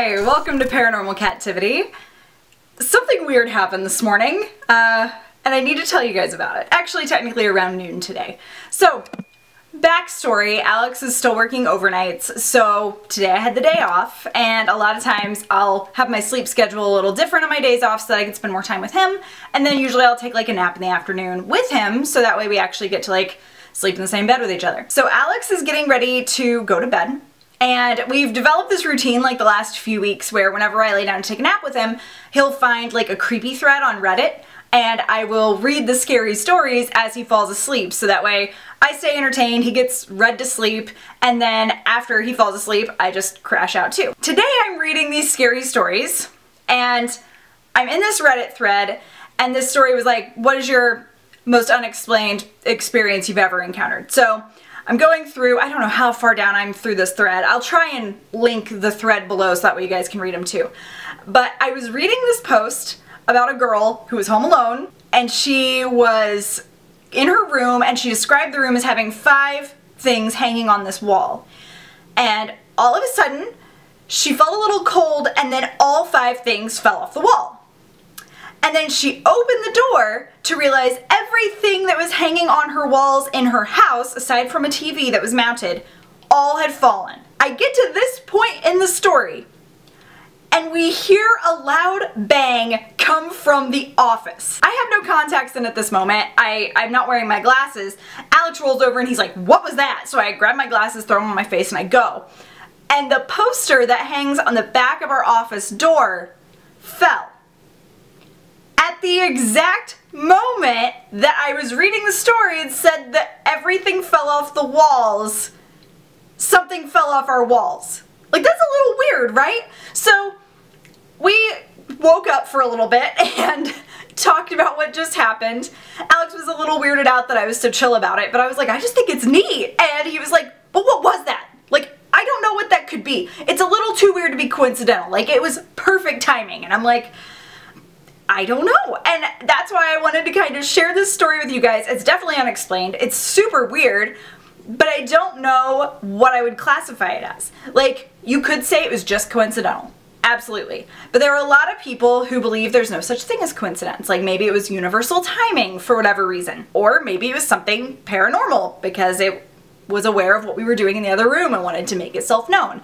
Hi, welcome to Paranormal Kativity. Something weird happened this morning, and I need to tell you guys about it. Actually, technically around noon today. So, backstory, Alex is still working overnights, so today I had the day off, and a lot of times I'll have my sleep schedule a little different on my days off so that I can spend more time with him, and then usually I'll take like a nap in the afternoon with him, so that way we actually get to like sleep in the same bed with each other. So Alex is getting ready to go to bed. And we've developed this routine like the last few weeks where whenever I lay down to take a nap with him, he'll find like a creepy thread on Reddit and I will read the scary stories as he falls asleep. So that way I stay entertained, he gets read to sleep, and then after he falls asleep, I just crash out too. Today I'm reading these scary stories and I'm in this Reddit thread and this story was like, what is your most unexplained experience you've ever encountered? So I'm going through, I don't know how far down I'm through this thread. I'll try and link the thread below so that way you guys can read them too. But I was reading this post about a girl who was home alone and she was in her room and she described the room as having 5 things hanging on this wall. And all of a sudden, she felt a little cold and then all 5 things fell off the wall. And then she opened the door to realize everything that was hanging on her walls in her house, aside from a TV that was mounted, all had fallen. I get to this point in the story, and we hear a loud bang come from the office. I have no contacts in at this moment. I'm not wearing my glasses. Alex rolls over and he's like, what was that? So I grab my glasses, throw them on my face, and I go. And the poster that hangs on the back of our office door fell. At the exact moment that I was reading the story, it said that everything fell off the walls. Something fell off our walls. Like, that's a little weird, right? So we woke up for a little bit and talked about what just happened. Alex was a little weirded out that I was so chill about it, but I was like, I just think it's neat. And he was like, but what was that? Like, I don't know what that could be. It's a little too weird to be coincidental. Like, it was perfect timing. And I'm like, I don't know. And that's why I wanted to kind of share this story with you guys. It's definitely unexplained. It's super weird, but I don't know what I would classify it as. Like, you could say it was just coincidental. Absolutely. But there are a lot of people who believe there's no such thing as coincidence. Like, maybe it was universal timing for whatever reason. Or maybe it was something paranormal because it was aware of what we were doing in the other room and wanted to make itself known.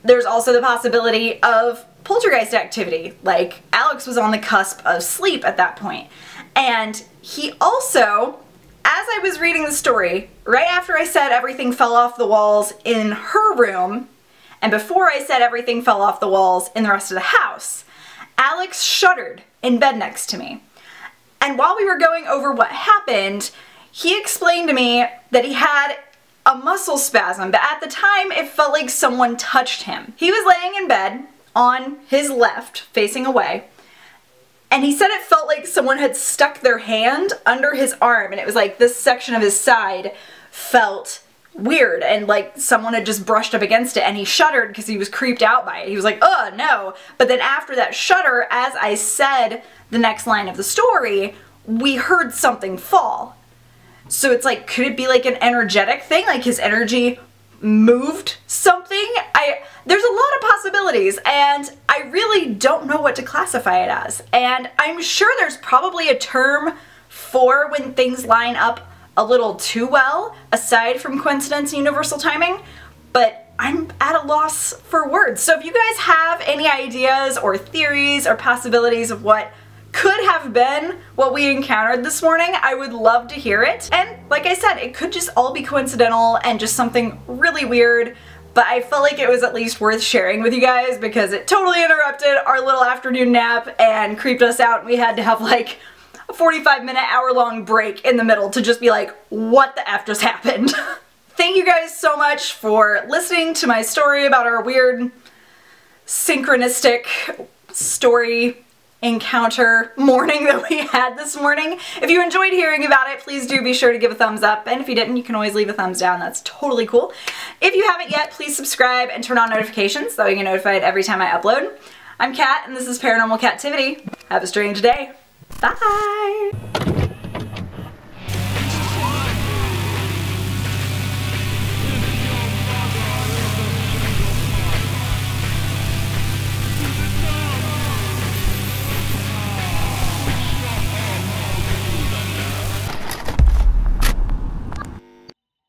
There's also the possibility of poltergeist activity. Like, Alex was on the cusp of sleep at that point. And he also, as I was reading the story, right after I said everything fell off the walls in her room, and before I said everything fell off the walls in the rest of the house, Alex shuddered in bed next to me. And while we were going over what happened, he explained to me that he had a muscle spasm, but at the time it felt like someone touched him. He was laying in bed on his left, facing away, and he said it felt like someone had stuck their hand under his arm, and it was like this section of his side felt weird and like someone had just brushed up against it, and he shuddered because he was creeped out by it. He was like, oh no. But then after that shudder, as I said the next line of the story, we heard something fall. So it's like, could it be like an energetic thing? Like his energy moved something? There's a lot of possibilities and I really don't know what to classify it as. And I'm sure there's probably a term for when things line up a little too well, aside from coincidence and universal timing, but I'm at a loss for words. So if you guys have any ideas or theories or possibilities of what could have been what we encountered this morning, I would love to hear it. And like I said, it could just all be coincidental and just something really weird, but I felt like it was at least worth sharing with you guys because it totally interrupted our little afternoon nap and creeped us out. We had to have like a 45-minute, hour-long break in the middle to just be like, what the F just happened? Thank you guys so much for listening to my story about our weird synchronistic story encounter morning that we had this morning. If you enjoyed hearing about it, please do be sure to give a thumbs up, and if you didn't, you can always leave a thumbs down. That's totally cool. If you haven't yet, please subscribe and turn on notifications so you get notified every time I upload. I'm Kat, and this is Paranormal Kativity. Have a strange day. Bye!